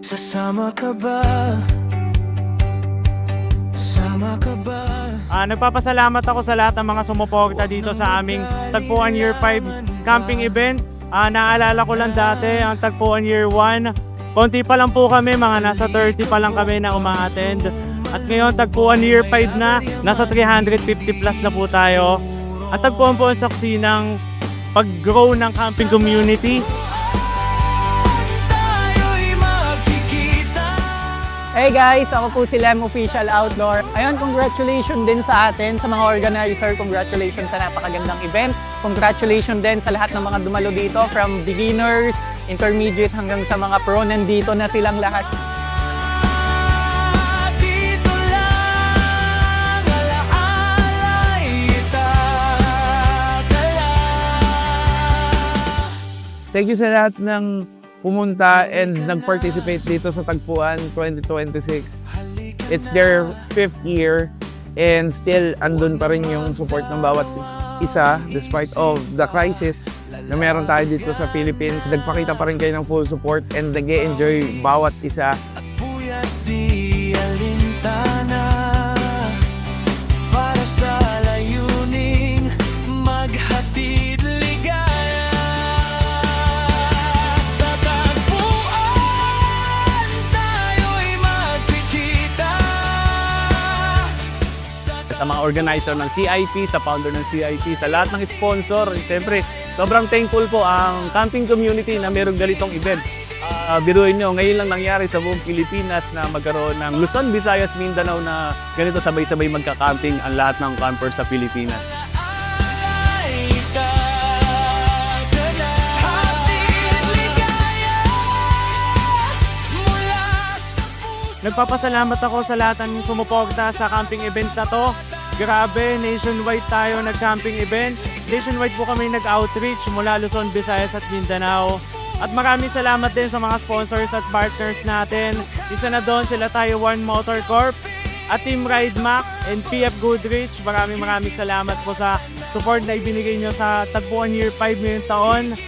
Sasama ka ba? Sama ka ba? Nagpapasalamat ako sa lahat ng mga sumuporta dito sa aming Tagpuan Year 5 camping event. Naalala ko lang dati, ang Tagpuan Year 1, konti pa lang po kami, mga nasa 30 pa lang kami na uma-attend. At ngayon, Tagpuan Year 5 na, nasa 350 plus na po tayo. At tagpuan po ang saksi ng pag-grow ng camping community. Hey guys, ako po si Lem Official Outdoor. Ayun, congratulations din sa atin, sa mga organizer. Congratulations sa napakagandang event. Congratulations din sa lahat ng mga dumalo dito, from beginners, intermediate hanggang sa mga pro. Nandito na silang lahat. Thank you sa lahat ng pumunta and nag-participate dito sa Tagpuan 2026. It's their 5th year and still andun pa rin yung support ng bawat isa despite of the crisis na meron tayo dito sa Philippines. Nagpakita pa rin kayo ng full support and nag-e-enjoy bawat isa. Buya't di alintana para sa layuning maghatid ligaya. Sa tagpuan tayo'y magkikita. Sa mga organizer ng CIP, sa founder ng CIP, sa lahat ng sponsor. Siyempre, sobrang thankful po ang camping community na mayroong ganitong event. Biruin nyo, ngayon lang nangyari sa buong Pilipinas na magkaroon ng Luzon, Visayas, Mindanao na ganito sabay-sabay magka-camping ang lahat ng campers sa Pilipinas. Nagpapasalamat ako sa lahat ng sumuporta sa camping event na to. Grabe, nationwide tayo nag-camping event. Nationwide po kami nag-outreach mula Luzon, Visayas at Mindanao. At maraming salamat din sa mga sponsors at partners natin. Isa na doon sila Taiwan Motor Corp at Team Ride Max and PF Goodrich. Maraming salamat po sa support na ibinigay nyo sa Tagpuan Year 5 ngayong taon.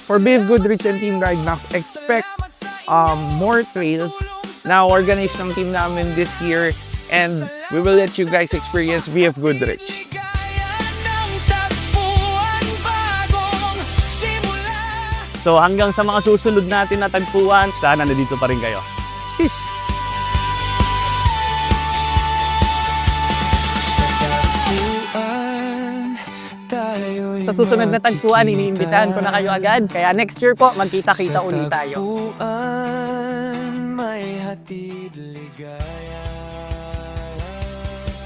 For BF Goodrich and Team Ride Max, expect more trails na organize ng team namin this year and we will let you guys experience BF Goodrich. So hanggang sa mga susunod natin na tagpuan, sana nandito pa rin kayo. Shish! Sa susunod na tagpuan, iniimbitahan ko na kayo agad. Kaya next year po, magkita-kita ulit tayo. Tagpuan, may hatid ligaya.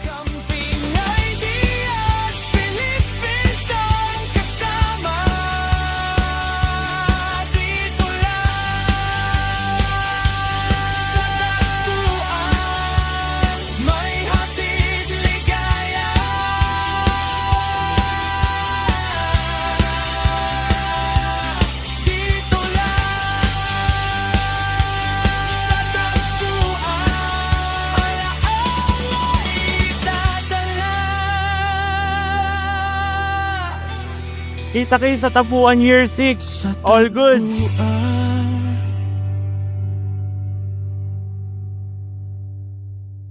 Camping ideas, Philippines ang kasama. Dito lang sa tagpuan, may hatid ligaya. Dito lang sa tagpuan, alaala'y dadala. Kita kayo sa Tagpuan Year 6. All good! Tagpuan.